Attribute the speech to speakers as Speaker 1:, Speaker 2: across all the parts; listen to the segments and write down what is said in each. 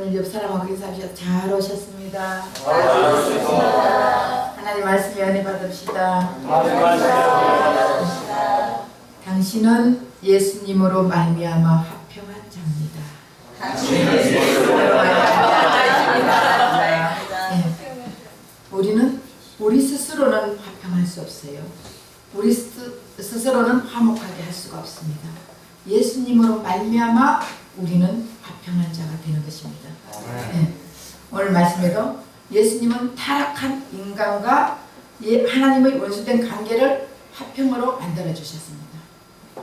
Speaker 1: 오늘 옆 사람하고 인사하셔서 잘 오셨습니다.
Speaker 2: 반갑습니다.
Speaker 1: 하나님 말씀에 은혜 받읍시다.
Speaker 2: 반갑습니다.
Speaker 1: 당신은 예수님으로 말미암아 화평한 자입니다. 네. 우리는 우리 스스로는 화평할 수 없어요. 우리 스스로는 화목하게 할 수가 없습니다. 예수님으로 말미암아 우리는 화평한 자가 되는 것입니다. 네. 오늘 말씀에도 예수님은 타락한 인간과 하나님의 원수된 관계를 화평으로 만들어 주셨습니다.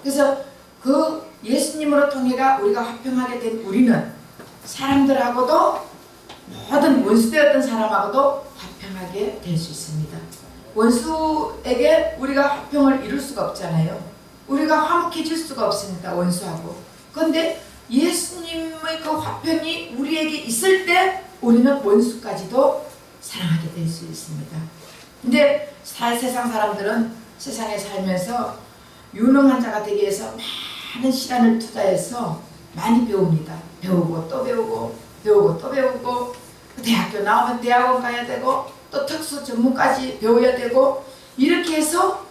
Speaker 1: 그래서 그 예수님으로 통해가 우리가 화평하게 된 우리는 사람들하고도 모든 원수되었던 사람하고도 화평하게 될 수 있습니다. 원수에게 우리가 화평을 이룰 수가 없잖아요. 우리가 화목해질 수가 없습니다. 원수하고. 그런데 예수님의 그 화평이 우리에게 있을 때 우리는 원수까지도 사랑하게 될 수 있습니다. 근데 세상 사람들은 세상에 살면서 유능한 자가 되기 위해서 많은 시간을 투자해서 많이 배웁니다. 배우고 또 배우고 배우고 또 배우고 대학교 나오면 대학원 가야 되고 또 특수 전문까지 배워야 되고 이렇게 해서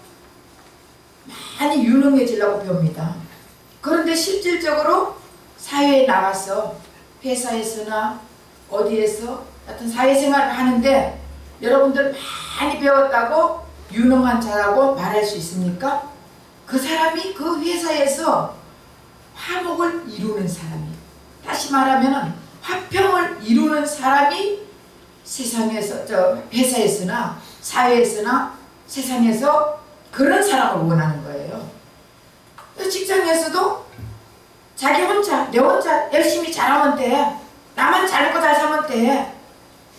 Speaker 1: 많이 유능해지려고 배웁니다. 그런데 실질적으로 사회에 나가서 회사에서나 어디에서 하여튼 사회생활을 하는데 여러분들 많이 배웠다고 유능한 자라고 말할 수 있습니까? 그 사람이 그 회사에서 화목을 이루는 사람이, 다시 말하면 화평을 이루는 사람이 세상에서 회사에서나 사회에서나 세상에서 그런 사람을 원하는 거예요. 직장에서도 자기 혼자 내 혼자 열심히 잘하면 돼, 나만 잘 먹고 잘 사면 돼,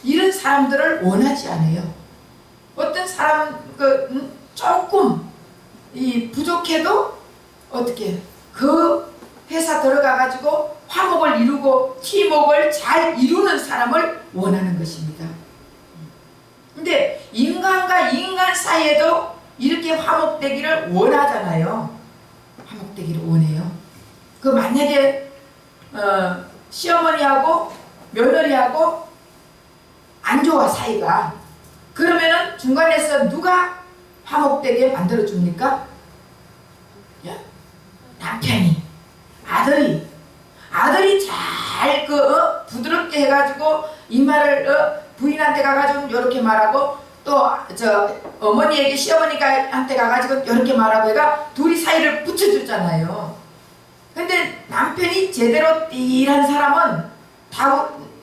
Speaker 1: 이런 사람들을 원하지 않아요. 어떤 사람 조금 부족해도 어떻게 그 회사 들어가가지고 화목을 이루고 팀워크를 잘 이루는 사람을 원하는 것입니다. 근데 인간과 인간 사이에도 이렇게 화목되기를 원하잖아요. 화목되기를 원해요. 그 만약에 시어머니하고 며느리하고 안 좋아 사이가, 그러면은 중간에서 누가 화목되게 만들어 줍니까? 남편이, 아들이 잘 부드럽게 해가지고 이 말을 부인한테 가가지고 이렇게 말하고 또 어머니에게 시어머니한테 가가지고 이렇게 말하고 해가 둘이 사이를 붙여주잖아요. 근데 남편이 제대로 띠한 사람은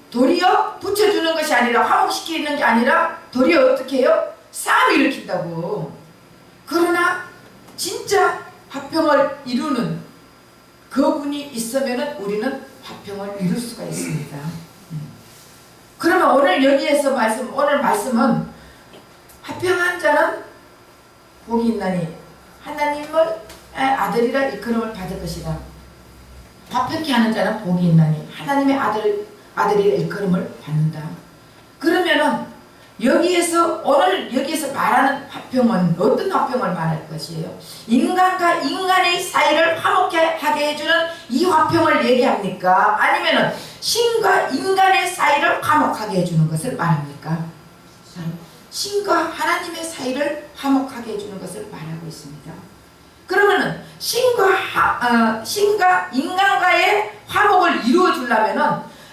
Speaker 1: 도리어 붙여주는 것이 아니라 화목시키는 게 아니라 도리어 어떻게 해요? 싸움을 일으킨다고. 그러나 진짜 화평을 이루는 그분이 있으면 우리는 화평을 이룰 수가 있습니다. 그러면 오늘 여기에서 오늘 말씀은 화평한 자는 복이 있나니 하나님을 아들이라 일컬음을 받을 것이다. 화평케 하는 자는 복이 있나니 하나님의 아들이라 일컬음을 받는다. 그러면은 오늘 여기에서 말하는 화평은 어떤 화평을 말할 것이에요? 인간과 인간의 사이를 화목하게 해주는 이 화평을 얘기합니까? 아니면은 신과 인간의 사이를 화목하게 해주는 것을 말합니까? 신과 하나님의 사이를 화목하게 해주는 것을 말하고 있습니다. 그러면은 신과 인간과의 화목을 이루어 주려면은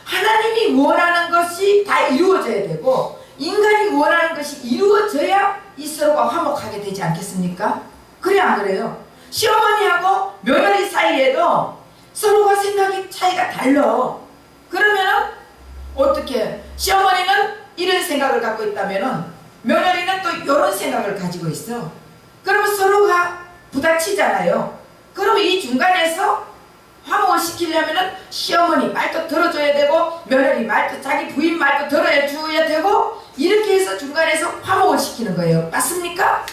Speaker 1: 하나님이 원하는 것이 다 이루어져야 되고 인간이 원하는 것이 이루어져야 이 서로가 화목하게 되지 않겠습니까? 그래 안 그래요? 시어머니하고 며느리 사이에도 서로가 생각이 차이가 달라. 그러면은 어떻게 시어머니는 이런 생각을 갖고 있다면은 며느리는 또 이런 생각을 가지고 있어. 그러면 서로가 부딪히잖아요. 그러면 이 중간에서 화목을 시키려면은 시어머니 말도 들어줘야 되고 며느리 말도 자기 부인 말도 들어줘야 되고 이렇게 해서 중간에서 화목을 시키는 거예요. 맞습니까?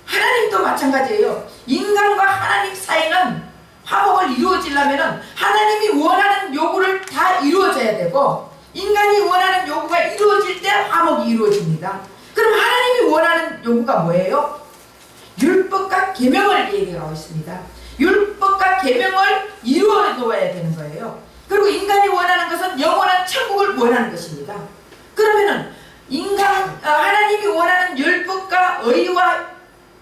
Speaker 1: 하나님도 마찬가지예요. 인간과 하나님 사이는 화목을 이루어지려면은 하나님이 원하는 요구를 다 이루어져야 되고 인간이 원하는 요구가 이루어질 때 화목이 이루어집니다. 그럼 하나님이 원하는 요구가 뭐예요? 율법과 계명을 얘기하고 있습니다. 율법과 계명을 이루어 놓아야 되는 거예요. 그럼 그리고 인간이 원하는 것은 영원한 천국을 원하는 것입니다. 그러면은 하나님이 원하는 율법과 의와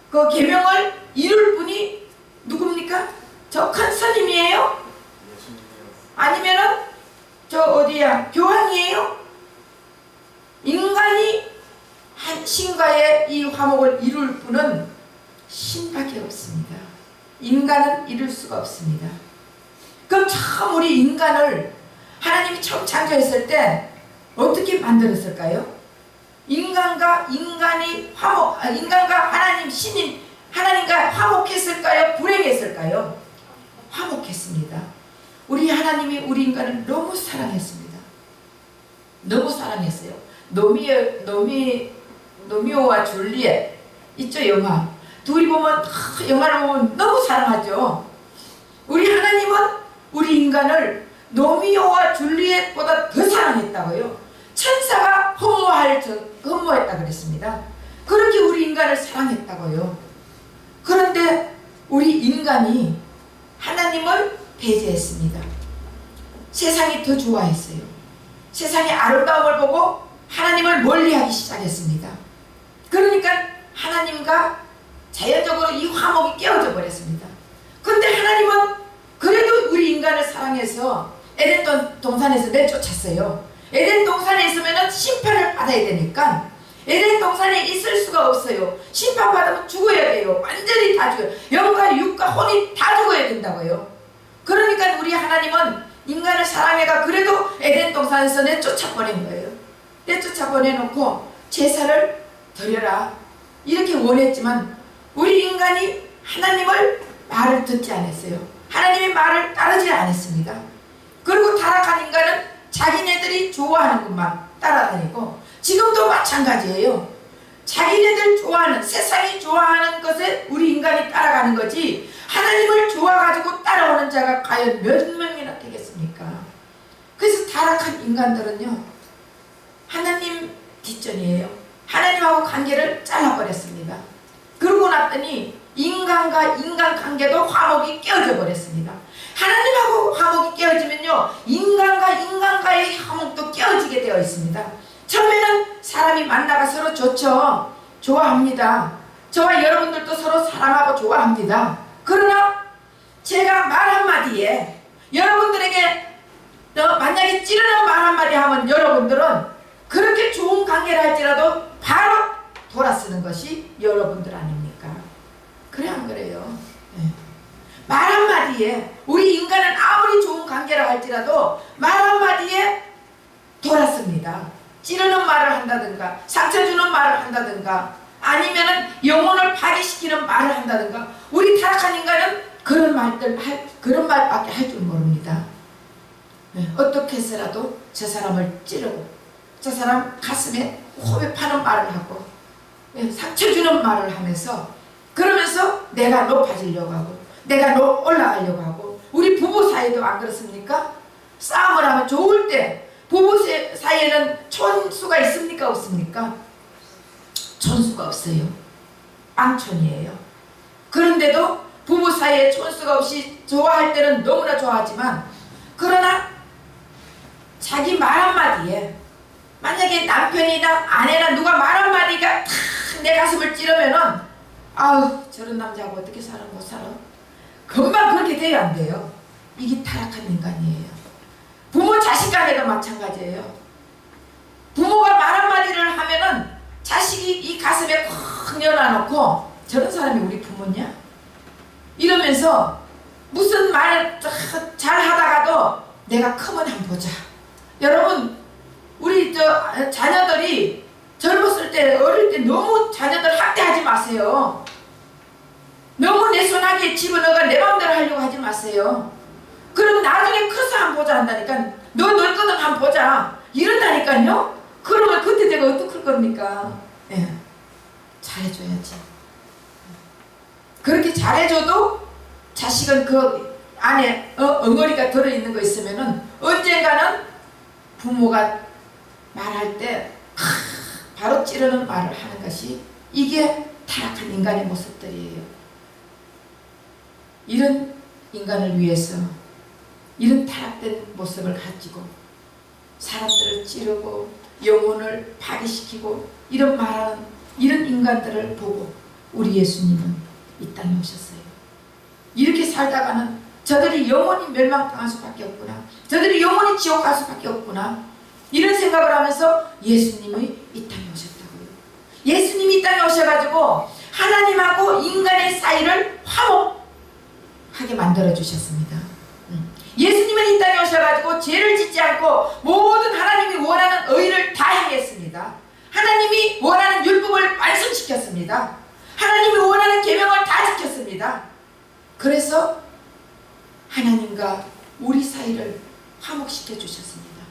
Speaker 1: 그 계명을 이룰 분이 누굽니까? 저 큰 스님이에요? 아니면은 저 어디야? 교황이에요? 인간이 한 신과의 이 화목을 이룰 분은 신밖에 없습니다. 인간은 이룰 수가 없습니다. 그럼 처음 우리 인간을 하나님이 처음 창조했을 때 어떻게 만들었을까요? 인간과 하나님 신인 하나님과 화목했을까요? 불행했을까요? 화목했습니다. 우리 하나님이 우리 인간을 너무 사랑했습니다. 너무 사랑했어요. 노미오와 줄리엣 있죠, 영화. 둘이 보면 영화를 보면 너무 사랑하죠. 우리 하나님은 우리 인간을 노미오와 줄리엣보다 더 사랑했다고요. 천사가 허무했다 그랬습니다. 그렇게 우리 인간을 사랑했다고요. 그런데 우리 인간이 하나님을 배제했습니다. 세상이 더 좋아했어요. 세상의 아름다움을 보고 하나님을 멀리하기 시작했습니다. 그러니까 하나님과 자연적으로 이 화목이 깨어져 버렸습니다. 근데 하나님은 그래도 우리 인간을 사랑해서 에덴 동산에서 내쫓았어요. 에덴 동산에 있으면 심판을 받아야 되니까 에덴 동산에 있을 수가 없어요. 심판받으면 죽어야 돼요. 완전히 다 죽어요. 영과 육과 혼이 다 죽어야 된다고요. 그러니까 우리 하나님은 인간을 사랑해가 그래도 에덴 동산에서 내쫓아버린 거예요. 내쫓아보내놓고 제사를 드려라 이렇게 원했지만 우리 인간이 하나님을 말을 듣지 않았어요. 하나님의 말을 따르지 않았습니다. 그리고 타락한 인간은 자기네들이 좋아하는 것만 따라다니고 지금도 마찬가지예요. 자기네들 좋아하는 세상이 좋아하는 것에 우리 인간이 따라가는 거지 하나님을 좋아가지고 따라오는 자가 과연 몇 명이나 되겠습니까? 그래서 타락한 인간들은요 하나님 뒷전이에요. 하나님하고 관계를 잘라버렸습니다. 그러고 났더니 인간과 인간 관계도 화목이 깨어져 버렸습니다. 하나님하고 화목이 깨어지면요 인간과 인간과의 화목도 깨어지게 되어 있습니다. 처음에는 사람이 만나가 서로 좋죠. 좋아합니다. 저와 여러분들도 서로 사랑하고 좋아합니다. 그러나 제가 말 한마디에 여러분들에게 만약에 찌르는 말 한마디 하면 여러분들은 그렇게 좋은 관계를 할지라도 바로 돌아쓰는 것이 여러분들 아닙니까? 그래 안 그래요? 네. 말 한마디에 우리 인간은 아무리 좋은 관계를 할지라도 말 한마디에 돌아섭니다. 찌르는 말을 한다든가 상처 주는 말을 한다든가 아니면은 영혼을 파괴시키는 말을 한다든가 우리 타락한 인간은 그런 말밖에 할 줄 모릅니다. 네. 어떻게 해서라도 저 사람을 찌르고 저 사람 가슴에 호흡에 파는 말을 하고 상처 주는 말을 하면서 그러면서 내가 높아지려고 하고 내가 올라가려고 하고 우리 부부 사이도 안 그렇습니까? 싸움을 하면 좋을 때 부부 사이에는 촌수가 있습니까? 없습니까? 촌수가 없어요. 빵촌이에요. 그런데도 부부 사이에 촌수가 없이 좋아할 때는 너무나 좋아하지만 그러나 자기 말 한마디에 만약에 남편이나 아내나 누가 말 한마디가 탁 내 가슴을 찌르면은 아우 저런 남자하고 어떻게 살아 못 살아 금방 그렇게 돼요 안 돼요? 이게 타락한 인간이에요. 부모 자식 간에도 마찬가지예요. 부모가 말 한마디를 하면은 자식이 이 가슴에 콱 열어놓고 저런 사람이 우리 부모냐? 이러면서 무슨 말 잘 하다가도 내가 크면 한번 보자. 여러분 우리 자녀들이 젊었을 때 어릴 때 너무 자녀들 학대하지 마세요. 너무 내 손아귀에 집어넣어가 내 마음대로 하려고 하지 마세요. 그럼 나중에 커서 한번 보자 한다니까. 너 늙거든 한번 보자 이런다니까요. 그러면 그때 내가 어떡할 겁니까? 예, 잘해줘야지. 그렇게 잘해줘도 자식은 그 안에 엉거리가 들어있는 거 있으면은 언젠가는 부모가 말할 때 바로 찌르는 말을 하는 것이 이게 타락한 인간의 모습들이에요. 이런 인간을 위해서 이런 타락된 모습을 가지고 사람들을 찌르고 영혼을 파괴시키고 이런 말하는 이런 인간들을 보고 우리 예수님은 이 땅에 오셨어요. 이렇게 살다가는 저들이 영원히 멸망당할 수밖에 없구나, 저들이 영원히 지옥 갈 수밖에 없구나, 이런 생각을 하면서 예수님이 이 땅에 오셨다고요. 예수님이 이 땅에 오셔가지고 하나님하고 인간의 사이를 화목하게 만들어 주셨습니다. 예수님은 이 땅에 오셔가지고 죄를 짓지 않고 모든 하나님이 원하는 의를 다 행했습니다. 하나님이 원하는 율법을 완성시켰습니다. 하나님이 원하는 계명을 다 지켰습니다. 그래서 하나님과 우리 사이를 화목시켜 주셨습니다.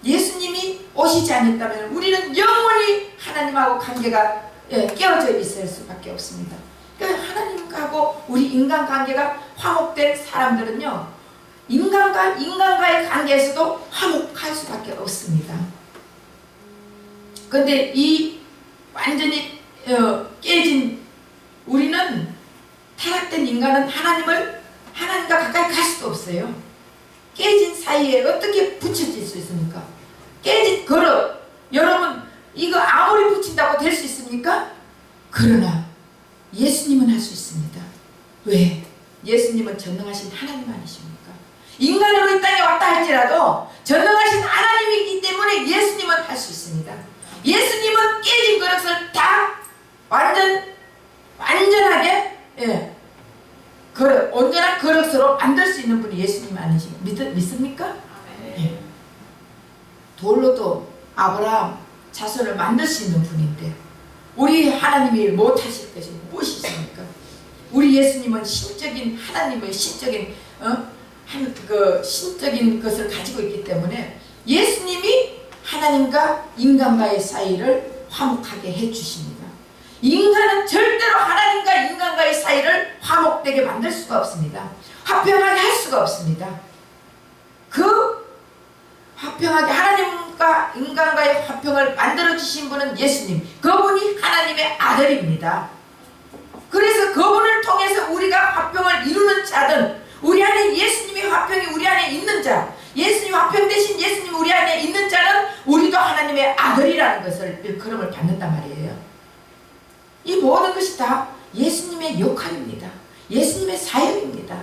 Speaker 1: 예수님이 오시지 않았다면 우리는 영원히 하나님하고 관계가 깨어져 있을 수밖에 없습니다. 그러니까 하나님하고 우리 인간 관계가 화목된 사람들은요, 인간과 인간과의 관계에서도 화목할 수밖에 없습니다. 그런데 이 완전히 깨진 우리는, 타락된 인간은 하나님과 가까이 갈 수도 없어요. 깨진 사이에 어떻게 붙여질 수 있습니까? 깨진 그릇, 여러분 이거 아무리 붙인다고 될 수 있습니까? 그러나 예수님은 할 수 있습니다. 왜? 예수님은 전능하신 하나님 아니십니까? 인간으로 이 땅에 왔다 할지라도 전능하신 하나님이기 때문에 예수님은 할 수 있습니다. 예수님은 깨진 그릇을 다 완전하게 온전한 그릇으로 만들 수 있는 분이 예수님 아니십니까? 믿습니까? 예. 돌로도 아브라함 자손을 만들 수 있는 분인데 우리 하나님이 못하실 것이 무엇이 있습니까? 우리 예수님은 신적인 하나님의 신적인 신적인 것을 가지고 있기 때문에 예수님이 하나님과 인간과의 사이를 화목하게 해주십니다. 인간은 절대로 하나님과 인간과의 사이를 화목되게 만들 수가 없습니다. 화평하게 할 수가 없습니다. 그 화평하게 하나님과 인간과의 화평을 만들어 주신 분은 예수님, 그분이 하나님의 아들입니다. 그래서 그분을 통해서 우리가 화평을 이루는 자든, 우리 안에 예수님의 화평이 우리 안에 있는 자, 예수님 화평 대신 예수님 우리 안에 있는 자는 우리도 하나님의 아들이라는 것을 일컬음을 받는단 말이에요. 이 모든 것이 다 예수님의 역할입니다. 예수님의 사역입니다.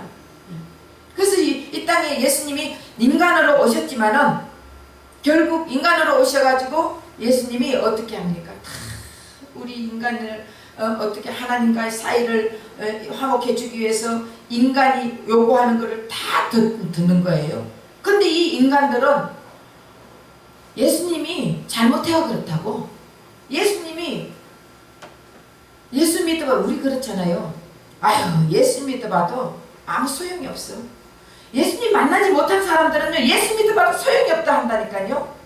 Speaker 1: 그래서 이 땅에 예수님이 인간으로 오셨지만은 결국 인간으로 오셔가지고 예수님이 어떻게 합니까? 다 우리 인간을 어떻게 하나님과의 사이를 화목해 주기 위해서 인간이 요구하는 것을 다 듣는 거예요. 근데 이 인간들은 예수님이 잘못해야 그렇다고, 예수님이 예수 믿어봐, 우리 그렇잖아요. 아유, 예수 믿어봐도 아무 소용이 없어. 예수님 만나지 못한 사람들은요, 예수 믿어봐도 소용이 없다 한다니까요.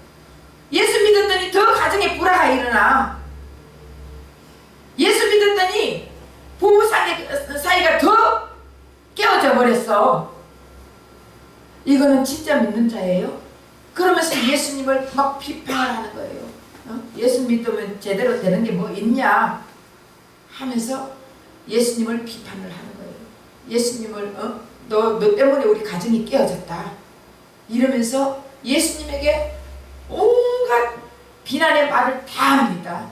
Speaker 1: 예수 믿었더니 더 가정에 불화가 일어나. 예수 믿었더니 부부 사이가 더 깨어져 버렸어. 이거는 진짜 믿는 자예요? 그러면서 예수님을 막 비판을 하는 거예요. 예수 믿으면 제대로 되는 게 뭐 있냐 하면서 예수님을 비판을 하는 거예요. 예수님을 너 때문에 우리 가정이 깨어졌다 이러면서 예수님에게 온갖 비난의 말을 다 합니다.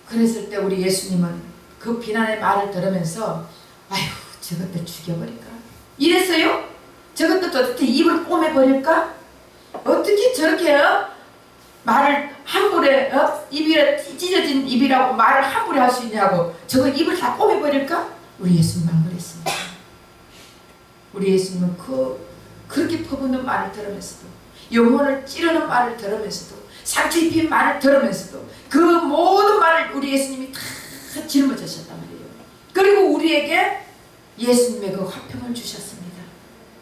Speaker 1: 그랬을 때 우리 예수님은 그 비난의 말을 들으면서 아휴, 저것들 죽여버릴까? 이랬어요? 저것들 어떻게 입을 꼬매버릴까? 어떻게 저렇게 말을 함부로 찢어진 입이라고 말을 함부로 할 수 있냐고, 저거 입을 다 꼬매버릴까? 우리 예수님은 그랬습니다. 우리 예수님은 그렇게 퍼붓는 말을 들으면서도, 영혼을 찌르는 말을 들으면서도, 상처 입힌 말을 들으면서도 그 모든 말을 우리 예수님이 다 짊어지셨단 말이에요. 그리고 우리에게 예수님의 그 화평을 주셨습니다.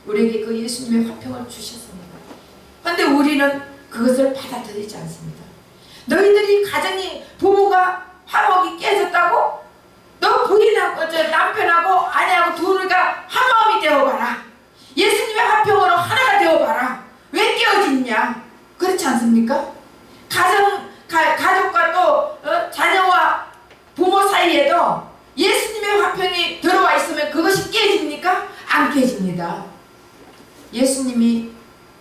Speaker 1: 우리에게 그 예수님의 화평을 주셨습니다. 그런데 우리는 그것을 받아들이지 않습니다. 너희들이 가정이 부부가 화목이 깨졌다고? 너 부인하고 남편하고 아내하고 둘이가 한 마음이 되어봐라. 예수님의 화평으로 하나가 되어봐라. 왜 깨어지냐? 그렇지 않습니까? 가족과 또 자녀와 부모 사이에도 예수님의 화평이 들어와 있으면 그것이 깨집니까? 안 깨집니다. 예수님이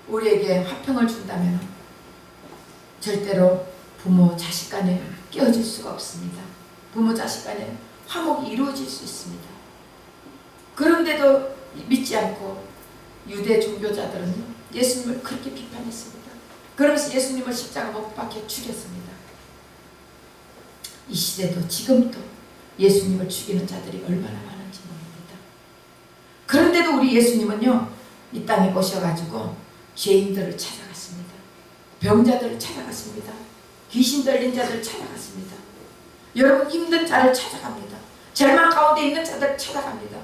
Speaker 1: 우리에게 화평을 준다면 절대로 부모 자식 간에 깨어질 수가 없습니다. 부모 자식 간에 화목이 이루어질 수 있습니다. 그런데도 믿지 않고 유대 종교자들은 예수님을 그렇게 비판했습니다. 그러면서 예수님을 십자가 못 박혀 죽였습니다. 이 시대도 지금도 예수님을 죽이는 자들이 얼마나 많은지 모릅니다. 그런데도 우리 예수님은요, 이 땅에 오셔가지고 죄인들을 찾아갔습니다. 병자들을 찾아갔습니다. 귀신 들린 자들을 찾아갔습니다. 여러분 힘든 자를 찾아갑니다. 절망 가운데 있는 자들 찾아갑니다.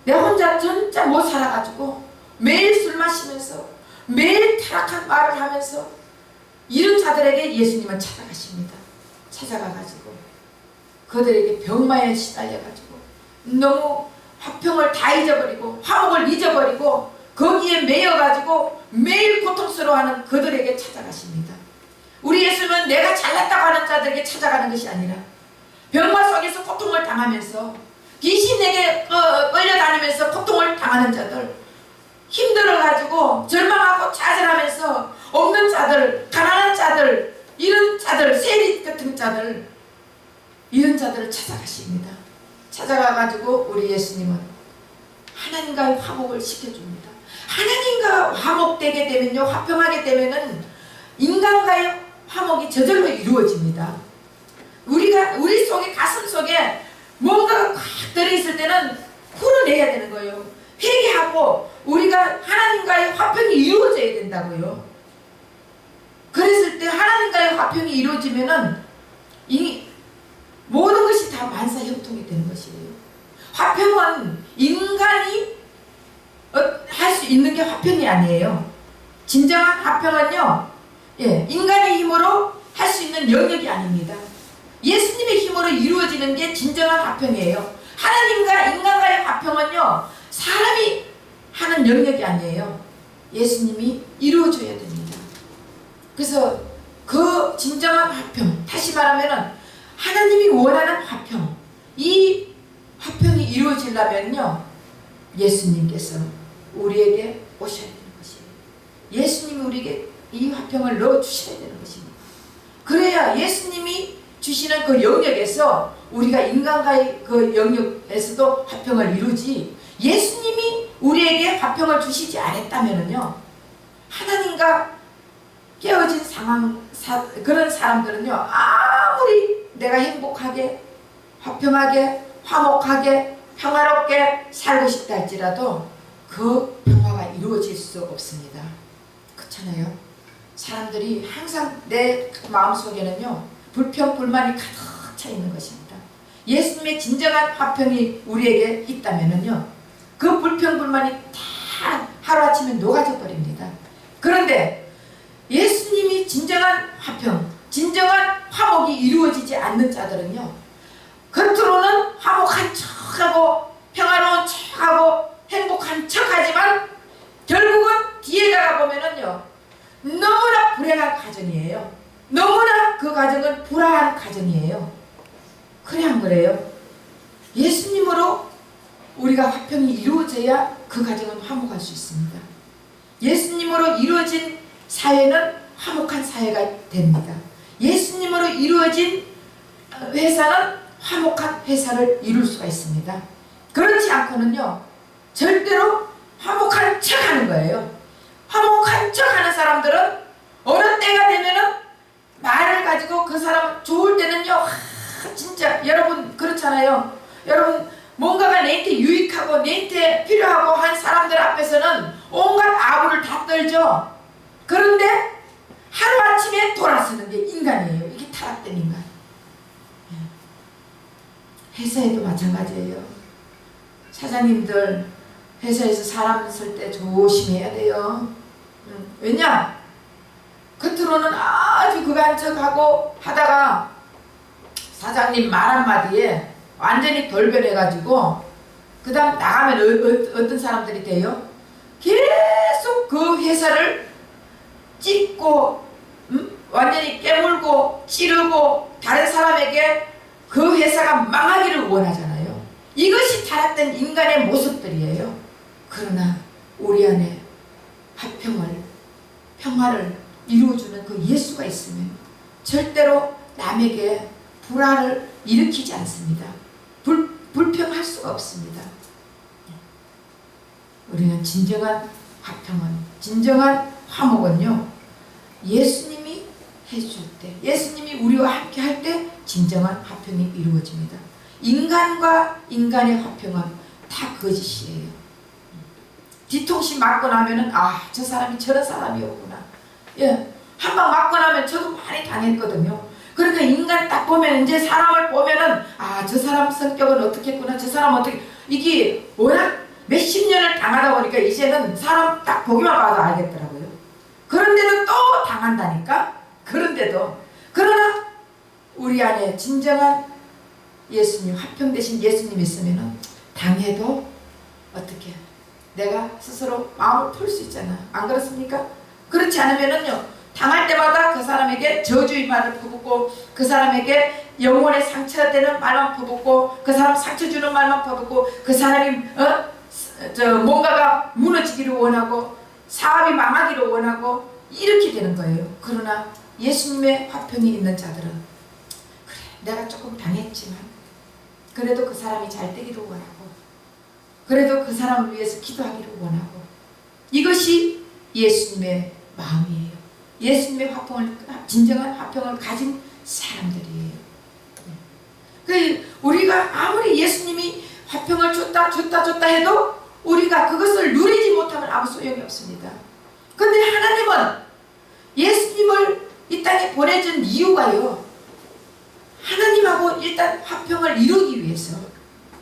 Speaker 1: 내 혼자 진짜 못 살아가지고 매일 술 마시면서 매일 타락한 말을 하면서 이런 자들에게 예수님은 찾아가십니다. 찾아가가지고 그들에게 병마에 시달려가지고 너무 화평을 다 잊어버리고 화목을 잊어버리고 거기에 매여가지고 매일 고통스러워하는 그들에게 찾아가십니다. 우리 예수님은 내가 잘났다고 하는 자들에게 찾아가는 것이 아니라 병마 속에서 고통을 당하면서 귀신에게 끌려다니면서 고통을 당하는 자들, 힘들어가지고 절망하고 좌절하면서 없는 자들, 가난한 자들, 이런 자들, 세리 같은 자들, 이런 자들을 찾아가십니다. 찾아가가지고 우리 예수님은 하나님과의 화목을 시켜줍니다. 하나님과 화목되게 되면요, 화평하게 되면은 인간과의 화목이 저절로 이루어집니다. 우리 속에, 가슴 속에 뭔가가 꽉 들어있을 때는 풀어내야 되는 거예요. 회개하고 우리가 하나님과의 화평이 이루어져야 된다고요. 그랬을 때 하나님과의 화평이 이루어지면은 이 모든 것이 다 만사형통이 되는 것이에요. 화평은 인간이 할 수 있는 게 화평이 아니에요. 진정한 화평은요, 인간의 힘으로 할 수 있는 영역이 아닙니다. 예수님의 힘으로 이루어지는 게 진정한 화평이에요. 하나님과 인간과의 화평은요, 사람이 하는 영역이 아니에요. 예수님이 이루어줘야 됩니다. 그래서 그 진정한 화평, 다시 말하면은 하나님이 원하는 화평, 이 화평이 이루어지려면요, 예수님께서 우리에게 오셔야 되는 것이에요. 예수님이 우리에게 이 화평을 넣어주셔야 되는 것입니다. 그래야 예수님이 주시는 그 영역에서 우리가 인간과의 그 영역에서도 화평을 이루지, 예수님이 우리에게 화평을 주시지 않았다면은요, 하나님과 깨어진 그런 사람들은요, 아무리 내가 행복하게, 화평하게, 화목하게, 평화롭게 살고 싶다 할지라도 그 평화가 이루어질 수 없습니다. 그렇잖아요. 사람들이 항상 내 마음속에는요, 불평, 불만이 가득 차 있는 것입니다. 예수님의 진정한 화평이 우리에게 있다면은요, 그 불평, 불만이 다 하루아침에 녹아져 버립니다. 그런데 예수님이 진정한 화평, 진정한 화목이 이루어지지 않는 자들은요, 겉으로는 화목한 척하고 평화로운 척하고 행복한 척하지만 결국은 뒤에 가가 보면은요, 너무나 불행한 가정이에요. 너무나 그 가정은 불화한 가정이에요. 그래 안 그래요? 예수님으로 우리가 화평이 이루어져야 그 가정은 화목할 수 있습니다. 예수님으로 이루어진 사회는 화목한 사회가 됩니다. 예수님으로 이루어진 회사는 화목한 회사를 이룰 수가 있습니다. 그렇지 않고는요, 절대로 화목한 척 하는 거예요. 화목한 척 하는 사람들은 어느 때가 되면은 말을 가지고 그 사람 좋을 때는요, 진짜 여러분 그렇잖아요. 여러분 뭔가가 내한테 유익하고 내한테 필요하고 한 사람들 앞에서는 온갖 아부를 다 떨죠. 그런데 하루아침에 돌아서는 게 인간이에요. 이게 타락된 인간. 회사에도 마찬가지예요. 사장님들 회사에서 사람 쓸 때 조심해야 돼요. 왜냐? 겉으로는 아주 그간 척하고 하다가 사장님 말 한마디에 완전히 돌변해가지고 그 다음 나가면 어떤 사람들이 돼요? 계속 그 회사를 찢고 완전히 깨물고 찌르고 다른 사람에게 그 회사가 망하기를 원하잖아요. 이것이 타락된 인간의 모습들이에요. 그러나 평화를 이루어주는 그 예수가 있으면 절대로 남에게 불화를 일으키지 않습니다. 불평할 수가 없습니다. 우리는 진정한 화평은, 진정한 화목은요, 예수님이 해줄 때, 예수님이 우리와 함께 할 때 진정한 화평이 이루어집니다. 인간과 인간의 화평은 다 거짓이에요. 뒤통수 맞고 나면은 저 사람이 저런 사람이었구나. 예, 한 방 맞고 나면 저도 많이 당했거든요. 그러니까 인간 딱 보면, 이제 사람을 보면은 저 사람 성격은 어떻겠구나, 저 사람 어떻게, 이게 워낙 몇십 년을 당하다 보니까 이제는 사람 딱 보기만 봐도 알겠더라고요. 그런데도 또 당한다니까. 그런데도, 그러나 우리 안에 진정한 예수님, 화평 되신 예수님 있으면은 당해도 어떻게 내가 스스로 마음을 풀 수 있잖아. 안 그렇습니까? 그렇지 않으면은요, 당할 때마다 그 사람에게 저주의 말을 퍼붓고, 그 사람에게 영혼의 상처되는 말만 퍼붓고, 그 사람 상처 주는 말만 퍼붓고, 그 사람이 뭔가가 무너지기를 원하고 사업이 망하기를 원하고 이렇게 되는 거예요. 그러나 예수님의 화평이 있는 자들은, 그래, 내가 조금 당했지만 그래도 그 사람이 잘 되기를 원하고, 그래도 그 사람을 위해서 기도하기를 원하고, 이것이 예수님의 마음이에요. 예수님의 화평을, 진정한 화평을 가진 사람들이에요. 우리가 아무리 예수님이 화평을 줬다 해도 우리가 그것을 누리지 못하면 아무 소용이 없습니다. 근데 하나님은 예수님을 이 땅에 보내준 이유가요, 하나님하고 일단 화평을 이루기 위해서.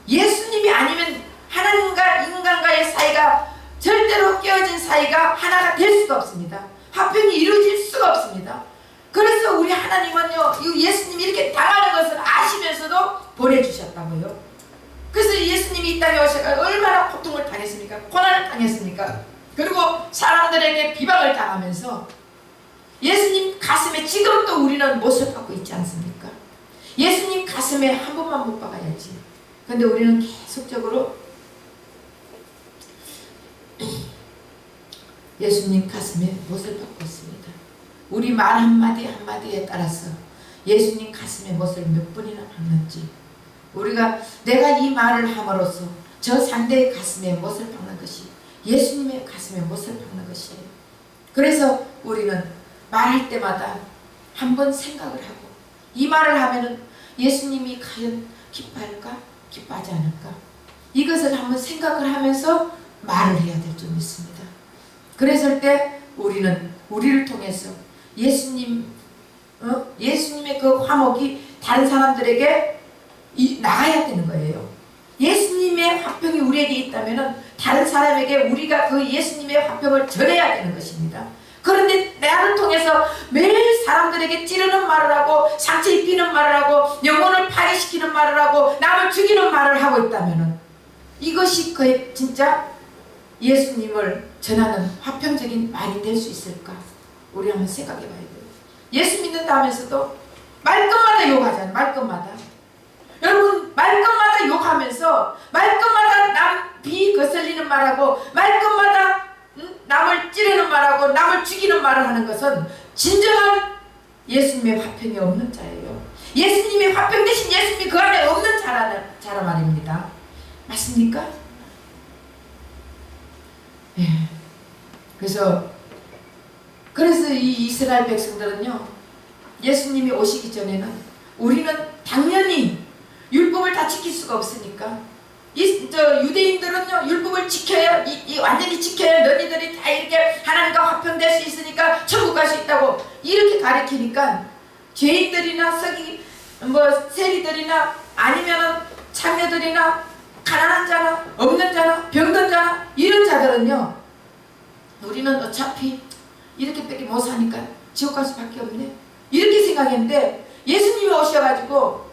Speaker 1: 예수님이 아니면 하나님과 인간과의 사이가, 절대로 깨어진 사이가 하나가 될 수가 없습니다. 화평이 이루어질 수가 없습니다. 그래서 우리 하나님은요, 예수님이 이렇게 당하는 것을 아시면서도 보내주셨다고요. 그래서 예수님이 이 땅에 오셔서 얼마나 고통을 당했습니까? 고난을 당했습니까? 그리고 사람들에게 비방을 당하면서 예수님 가슴에 지금도 우리는 못을 박고 있지 않습니까? 예수님 가슴에 한 번만 못 박아야지. 근데 우리는 계속적으로 예수님 가슴에 못을 박고 있습니다. 우리 말 한마디 한마디에 따라서 예수님 가슴에 못을 몇 번이나 박는지, 우리가 내가 이 말을 함으로써 저 상대의 가슴에 못을 박는 것이 예수님의 가슴에 못을 박는 것이에요. 그래서 우리는 말할 때마다 한번 생각을 하고, 이 말을 하면은 예수님이 과연 기뻐할까? 기뻐하지 않을까? 이것을 한번 생각을 하면서 말을 해야 될 줄 믿습니다. 그랬을 때 우리는 우리를 통해서 예수님의 그 화목이 다른 사람들에게 나가야 되는 거예요. 예수님의 화평이 우리에게 있다면 다른 사람에게 우리가 그 예수님의 화평을 전해야 되는 것입니다. 그런데 나를 통해서 매일 사람들에게 찌르는 말을 하고, 상처 입히는 말을 하고, 영혼을 파괴시키는 말을 하고, 남을 죽이는 말을 하고 있다면 이것이 거의 진짜 예수님을 전하는 화평적인 말이 될 수 있을까? 우리 한번 생각해 봐야 돼요. 예수 믿는다 하면서도 말끝마다 욕하잖아요. 말끝마다. 여러분, 말끝마다 욕하면서 말끝마다 남 비거슬리는 말하고, 말끝마다 남을 찌르는 말하고, 남을 죽이는 말을 하는 것은 진정한 예수님의 화평이 없는 자예요. 예수님의 화평 대신 예수님이 그 안에 없는 자라 말입니다. 맞습니까? 예. 그래서 이 이스라엘 백성들은요, 예수님이 오시기 전에는 우리는 당연히 율법을 다 지킬 수가 없으니까, 유대인들은요, 율법을 지켜야, 완전히 지켜야 너희들이 다 이렇게 하나님과 화평될 수 있으니까 천국 갈 수 있다고 이렇게 가르치니까, 죄인들이나 세리들이나 아니면은 창녀들이나 가난한 자나 없는 자나 병든 자나 이런 자들은요, 우리는 어차피 이렇게밖에 못 사니까 지옥 갈 수밖에 없네, 이렇게 생각했는데, 예수님이 오셔가지고,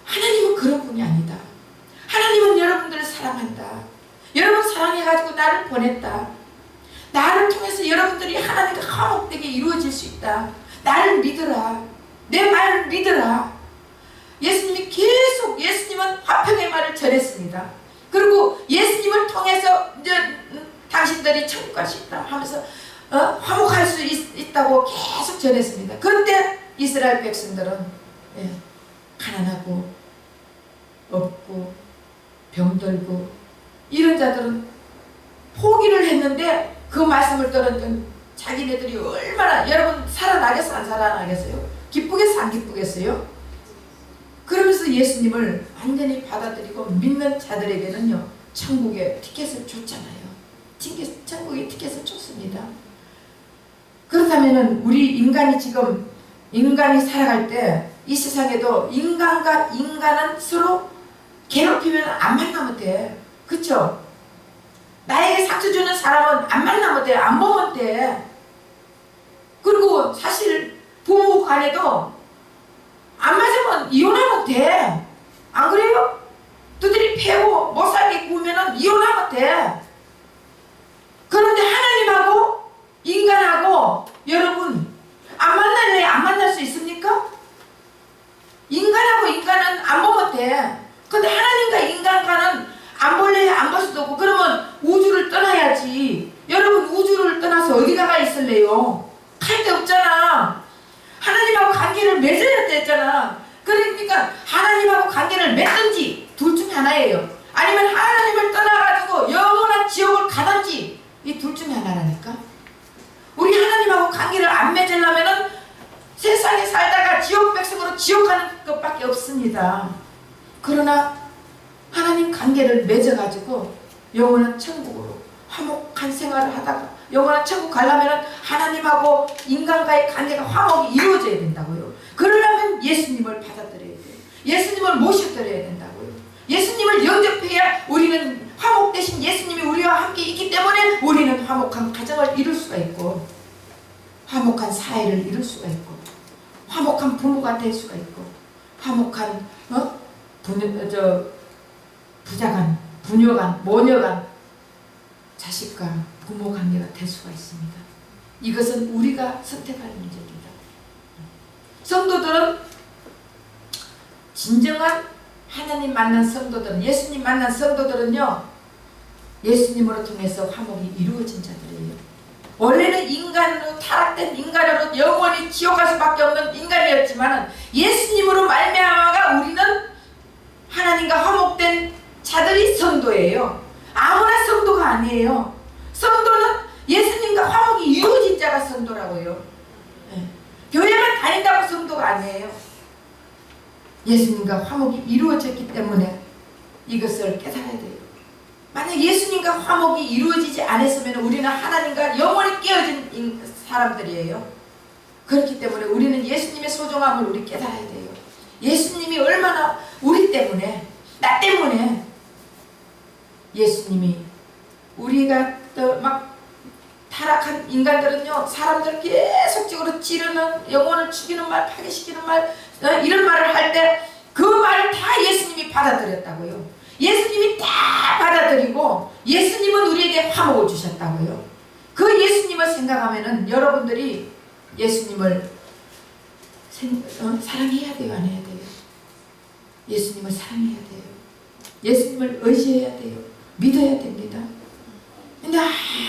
Speaker 1: 하나님은 그런 분이 아니다. 하나님은 여러분들을 사랑한다. 여러분 사랑해가지고 나를 보냈다. 나를 통해서 여러분들이 하나님과 화목되게 이루어질 수 있다. 나를 믿으라. 내 말을 믿으라. 예수님은 화평의 말을 전했습니다. 그리고 예수님을 통해서 이제 당신들이 천국 갈 수 있다 하면서 화목할 수 있다고 계속 전했습니다. 그때 이스라엘 백성들은 가난하고 없고 병들고 이런 자들은 포기를 했는데 그 말씀을 들은 자기네들이 얼마나, 여러분 살아나겠어 안 살아나겠어요? 기쁘겠어 안 기쁘겠어요? 그러면서 예수님을 완전히 받아들이고 믿는 자들에게는요 천국의 티켓을 줬잖아요. 천국의 티켓을 줬습니다. 그렇다면은 우리 인간이 살아갈 때 이 세상에도 인간과 인간은 서로 괴롭히면 안 만나면 돼. 그쵸? 나에게 상처 주는 사람은 안 만나면 돼. 안 보면 돼. 그리고 사실 부부 간에도 안 맞으면 이혼하면 돼. 안 그래요? 두드리 패고 못 살게 구우면은 이혼하면 돼. 그런데 하나님하고 인간하고 여러분 안 만날래? 안 만날 수 있습니까? 인간하고 인간은 안 보면 돼. 근데 하나님과 인간과는 안 볼래? 안 볼 수도 없고. 그러면 우주를 떠나야지. 여러분 우주를 떠나서 어디 가가 있을래요? 갈 데 없잖아. 하나님하고 관계를 맺어야 되잖아. 그러니까 하나님하고 관계를 맺든지 둘 중에 하나예요. 아니면 하나님을 떠나가지고 영원한 지옥을 가든지 이 둘 중에 하나라니까. 우리 하나님하고 관계를 안 맺으려면은 세상에 살다가 지옥 백성으로 지옥 가는 것밖에 없습니다. 그러나 하나님 관계를 맺어가지고 영원한 천국으로 화목한 생활을 하다가 영원한 천국 가려면 하나님하고 인간과의 관계가 화목이 이루어져야 된다고요. 그러려면 예수님을 받아들여야 돼요. 예수님을 모셔드려야 된다고요. 예수님을 영접해야 우리는 화목 대신 예수님이 우리와 함께 있기 때문에 우리는 화목한 가정을 이룰 수가 있고 화목한 사회를 이룰 수가 있고 화목한 부모가 될 수가 있고 화목한 부자간, 부녀간, 모녀간 자식과 부모 관계가 될 수가 있습니다. 이것은 우리가 선택할 문제입니다. 성도들은 진정한 하나님 만난 성도들은 예수님 만난 성도들은요 예수님으로 통해서 화목이 이루어진 자들이에요. 원래는 인간으로 타락된 인간으로 영원히 지옥 갈 수밖에 없는 인간이었지만 예수님으로 말미암아가 우리는 하나님과 화목된 자들이 성도예요. 아무나 성도가 아니에요. 성도는 예수님과 화목이 이루어진 자가 성도라고요. 교회만 다닌다고 성도가 아니에요. 예수님과 화목이 이루어졌기 때문에 이것을 깨달아야 돼요. 만약 예수님과 화목이 이루어지지 않았으면 우리는 하나님과 영원히 깨어진 사람들이에요. 그렇기 때문에 우리는 예수님의 소중함을 우리 깨달아야 돼요. 예수님이 얼마나 우리 때문에 나 때문에 예수님이 우리가 막 타락한 인간들은요 사람들 계속적으로 찌르는 영혼을 죽이는 말 파괴시키는 말 이런 말을 할 때 그 말을 다 예수님이 받아들였다고요. 예수님이 다 받아들이고 예수님은 우리에게 화목을 주셨다고요. 그 예수님을 생각하면은 여러분들이 예수님을 사랑해야 돼요? 안 해야 돼요? 예수님을 사랑해야 돼요. 예수님을 의지해야 돼요. 믿어야 됩니다. 근데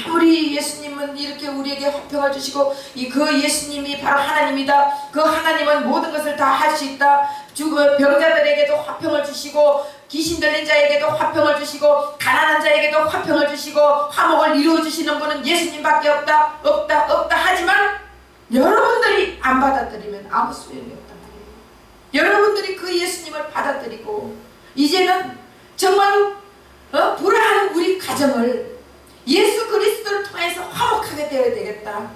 Speaker 1: 아무리 예수님은 이렇게 우리에게 화평을 주시고 그 예수님이 바로 하나님이다. 그 하나님은 모든 것을 다 할 수 있다. 병자들에게도 화평을 주시고 귀신 들린 자에게도 화평을 주시고 가난한 자에게도 화평을 주시고 화목을 이루어 주시는 분은 예수님밖에 없다. 하지만 여러분들이 안 받아들이면 아무 소용이 없단 말이에요. 여러분들이 그 예수님을 받아들이고 이제는 정말로 불화하는 우리 가정을 예수 그리스도를 통해서 화목하게 되어야 되겠다.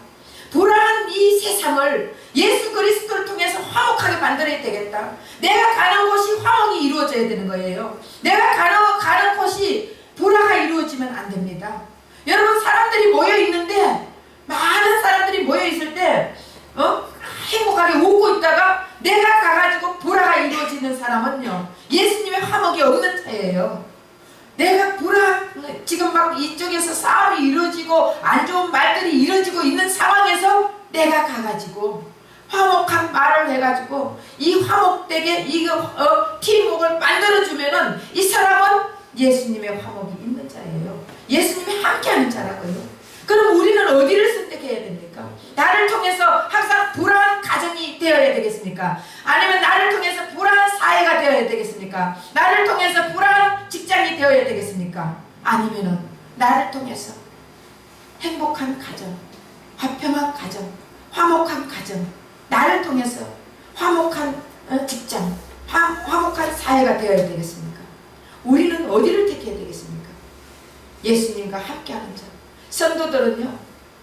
Speaker 1: 불안한 이 세상을 예수 그리스도를 통해서 화목하게 만들어야 되겠다. 내가 가는 곳이 화목이 이루어져야 되는 거예요. 내가 가는 곳이 불화가 이루어지면 안 됩니다. 여러분 사람들이 모여 있는데 많은 사람들이 모여 있을 때 행복하게 웃고 있다가 내가 가가지고 불화가 이루어지는 사람은요 예수님의 화목이 없는 자예요. 내가 지금 막 이쪽에서 싸움이 이루어지고 안 좋은 말들이 이루어지고 있는 상황에서 내가 가가지고 화목한 말을 해가지고 이 화목되게 팀워크를 만들어주면은 이 사람은 예수님의 화목이 있는 자예요. 예수님이 함께하는 자라고요. 그럼 우리는 어디를 선택해야 됩니까? 나를 통해서 되겠습니까? 아니면 나를 통해서 불안한 사회가 되어야 되겠습니까? 나를 통해서 불안한 직장이 되어야 되겠습니까? 아니면은 나를 통해서 행복한 가정, 화평한 가정, 화목한 가정, 나를 통해서 화목한 직장, 화목한 사회가 되어야 되겠습니까? 우리는 어디를 택해야 되겠습니까? 예수님과 함께하는 자. 성도들은요,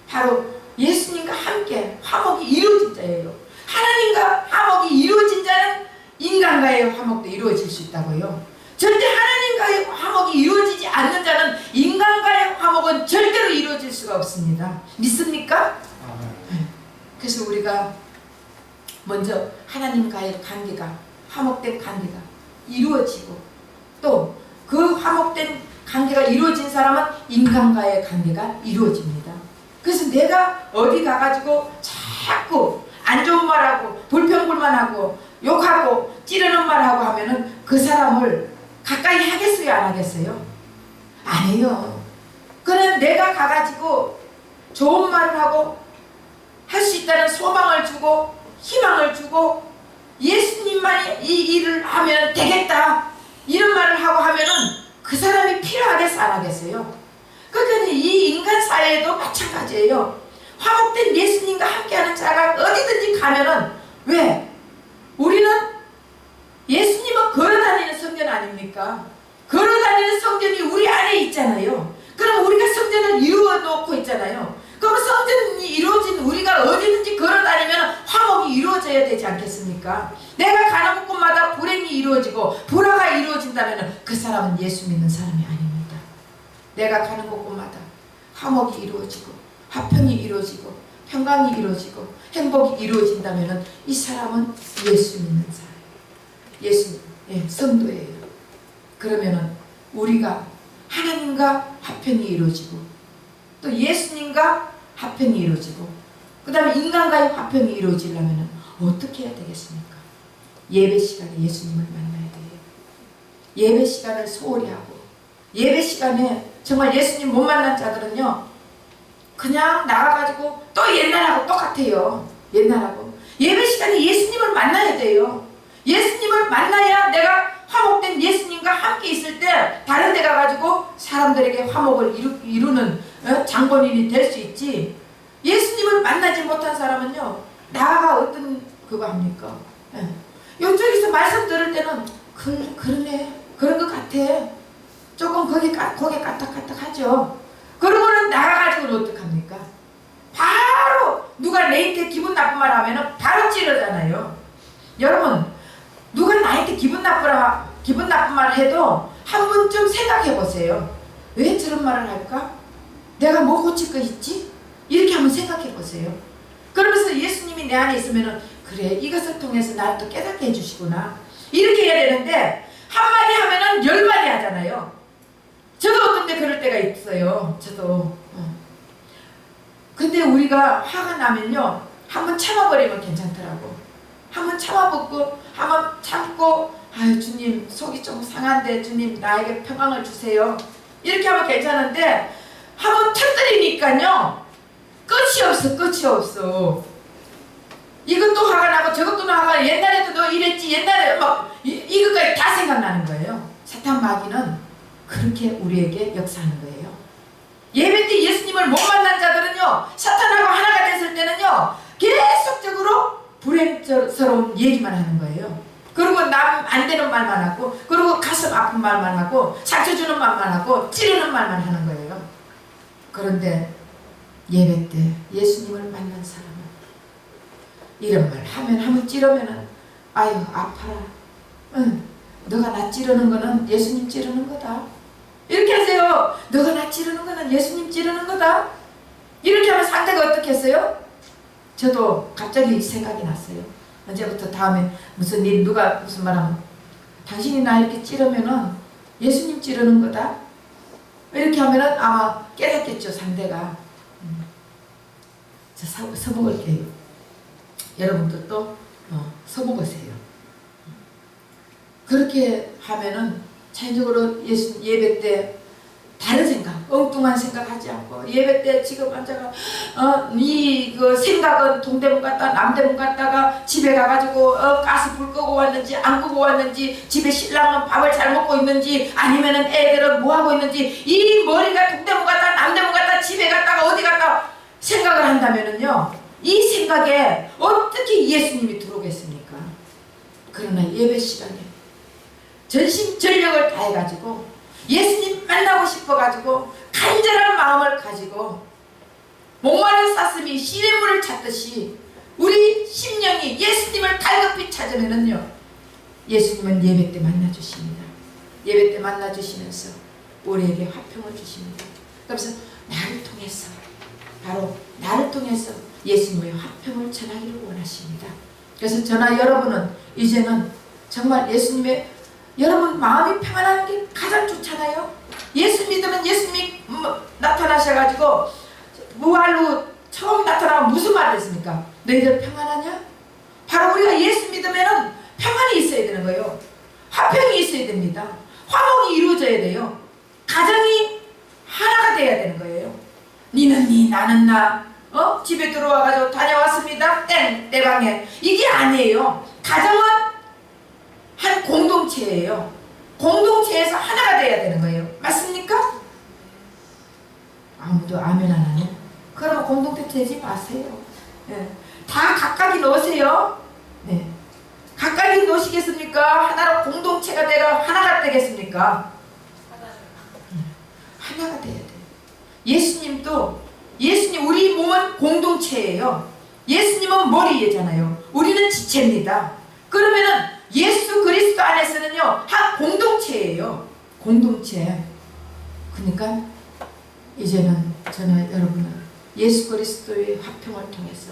Speaker 1: 바로 예수님과 함께 화목이 이루어진 자예요. 하나님과 화목이 이루어진 자는 인간과의 화목도 이루어질 수 있다고요. 절대 하나님과의 화목이 이루어지지 않는 자는 인간과의 화목은 절대로 이루어질 수가 없습니다. 믿습니까? 그래서 우리가 먼저 하나님과의 관계가, 화목된 관계가 이루어지고, 또 그 화목된 관계가 이루어진 사람은 인간과의 관계가 이루어집니다. 그래서 내가 어디 가가지고 자꾸 안 좋은 말하고 불평불만하고 욕하고 찌르는 말하고 하면은 그 사람을 가까이 하겠어요, 안 하겠어요? 안 해요. 그냥 내가 가가지고 좋은 말을 하고 할 수 있다는 소망을 주고 희망을 주고 예수님만이 이 일을 하면 되겠다 이런 말을 하고 하면은 그 사람이 필요하겠어, 안 하겠어요? 그러니까 이 인간 사회에도 마찬가지예요. 화목된 예수님과 함께하는 자가 어디든지 가면은, 왜? 우리는 예수님은 걸어다니는 성전 아닙니까? 걸어다니는 성전이 우리 안에 있잖아요. 그럼 우리가 성전을 이루어 놓고 있잖아요. 그럼 성전이 이루어진 우리가 어디든지 걸어다니면 화목이 이루어져야 되지 않겠습니까? 내가 가는 곳마다 불행이 이루어지고 불화가 이루어진다면 그 사람은 예수 믿는 사람이 아닙니다. 내가 가는 곳마다 화목이 이루어지고 화평이 이루어지고 평강이 이루어지고 행복이 이루어진다면 이 사람은 예수 믿는 사람, 예수, 성도예요. 그러면은 우리가 하나님과 화평이 이루어지고 또 예수님과 화평이 이루어지고 그 다음에 인간과의 화평이 이루어지려면 어떻게 해야 되겠습니까? 예배 시간에 예수님을 만나야 돼요. 예배 시간을 소홀히 하고, 예배 시간에 정말 예수님 못 만난 자들은요, 그냥 나가가지고 또 옛날하고 똑같아요. 옛날하고. 예배 시간에 예수님을 만나야 돼요. 예수님을 만나야 내가 화목된 예수님과 함께 있을 때 다른 데 가가지고 사람들에게 화목을 이루는 장본인이 될 수 있지. 예수님을 만나지 못한 사람은요, 나가 어떤 그거 합니까? 이쪽에서 말씀 들을 때는 그러네, 그런 것 같아. 조금 고개 까딱까딱 하죠. 그러고는 나가가지고는 어떡합니까? 바로 누가 내한테 기분 나쁜 말 하면은 바로 찌르잖아요. 여러분, 누가 나한테 기분 나쁜 말을 해도 한 번쯤 생각해 보세요. 왜 저런 말을 할까? 내가 뭐 고칠 거 있지? 이렇게 한번 생각해 보세요. 그러면서 예수님이 내 안에 있으면은, 그래, 이것을 통해서 나를 또 깨닫게 해주시구나, 이렇게 해야 되는데, 한마디 하면은 10마디 하잖아요. 저도 어떤 데 그럴 때가 있어요. 저도. 근데 우리가 화가 나면요, 한번 참아버리면 괜찮더라고. 한번 참아보고, 한번 참고, 아유, 주님, 속이 좀 상한데, 주님, 나에게 평강을 주세요, 이렇게 하면 괜찮은데, 한번 터뜨리니까요, 끝이 없어. 이것도 화가 나고, 저것도 화가 나고, 옛날에도 너 이랬지, 옛날에 막, 이것까지 다 생각나는 거예요. 사탄 마귀는 그렇게 우리에게 역사하는 거예요. 예배 때 예수님을 못 만난 자들은요, 사탄하고 하나가 됐을 때는요, 계속적으로 불행스러운 얘기만 하는 거예요. 그리고 남 안 되는 말만 하고, 그리고 가슴 아픈 말만 하고, 상처 주는 말만 하고, 찌르는 말만 하는 거예요. 그런데 예배 때 예수님을 만난 사람은 이런 말 하면 한번 찌르면은, 아유, 아파라. 너가 나 찌르는 거는 예수님 찌르는 거다. 이렇게 하세요. 너가 나 찌르는 거는 예수님 찌르는 거다. 이렇게 하면 상대가 어떻게 했어요? 저도 갑자기 생각이 났어요. 언제부터 다음에 누가 무슨 말하면, 당신이 나 이렇게 찌르면은 예수님 찌르는 거다. 이렇게 하면은 아마 깨닫겠죠, 상대가. 저 서먹을게요. 여러분들도 서먹으세요. 그렇게 하면은 자연적으로 예배 때 다른 생각, 엉뚱한 생각하지 않고 예배 때 지금 앉아가 그 생각은 동대문 갔다 남대문 갔다가 집에 가가지고 가스 불 끄고 왔는지 안 끄고 왔는지, 집에 신랑은 밥을 잘 먹고 있는지 아니면은 애들은 뭐 하고 있는지, 이 머리가 동대문 갔다 남대문 갔다 집에 갔다가 어디 갔다 생각을 한다면은요, 이 생각에 어떻게 예수님이 들어오겠습니까? 그러나 예배 시간에 전심전력을 다해가지고 예수님 만나고 싶어가지고 간절한 마음을 가지고 목마른 사슴이 시냇물을 찾듯이 우리 심령이 예수님을 갈급히 찾으면은요, 예수님은 예배 때 만나주십니다. 예배 때 만나주시면서 우리에게 화평을 주십니다. 그래서 나를 통해서, 바로 나를 통해서 예수님의 화평을 전하기를 원하십니다. 그래서 저나 여러분은 이제는 정말 예수님의, 여러분 마음이 평안한 게 가장 좋잖아요. 예수 믿으면 예수님이 나타나셔가지고 부활로 처음 나타나면 무슨 말을 했습니까? 너희들 평안하냐? 바로 우리가 예수 믿으면 평안이 있어야 되는 거예요. 화평이 있어야 됩니다. 화목이 이루어져야 돼요. 가정이 하나가 돼야 되는 거예요. 니는 니 나는 나, 집에 들어와가지고 다녀왔습니다 땡 내 방에, 이게 아니에요. 가정은 한 공동체예요. 공동체에서 하나가 돼야 되는 거예요. 맞습니까? 아무도 아멘 안 하네. 그러면 공동체 되지 마세요. 네. 다 가까이 놓으세요. 네. 가까이 놓으시겠습니까? 하나로 공동체가 되가 하나가 되겠습니까? 하나가 돼야 돼요. 예수님도, 예수님, 우리 몸은 공동체예요. 예수님은 머리잖아요. 우리는 지체입니다. 그러면은 예수 그리스도 안에서는요, 한 공동체예요. 공동체. 그러니까 이제는 저는 여러분은 예수 그리스도의 화평을 통해서,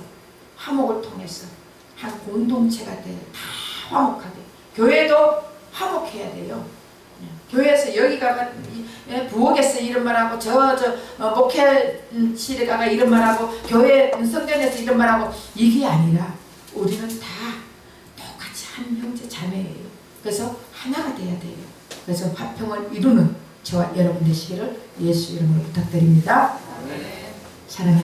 Speaker 1: 화목을 통해서 한 공동체가 돼요. 다 화목하게. 교회도 화목해야 돼요. 교회에서 여기 가가 부엌에서 이런 말하고 목회실에 가가 이런 말하고 교회 성전에서 이런 말하고, 이게 아니라 우리는 다 똑같이 한 형제 자매예요. 그래서 하나가 돼야 돼요. 그래서 화평을 이루는 저와 여러분 되시기를 예수 이름으로 부탁드립니다. 사랑합니다.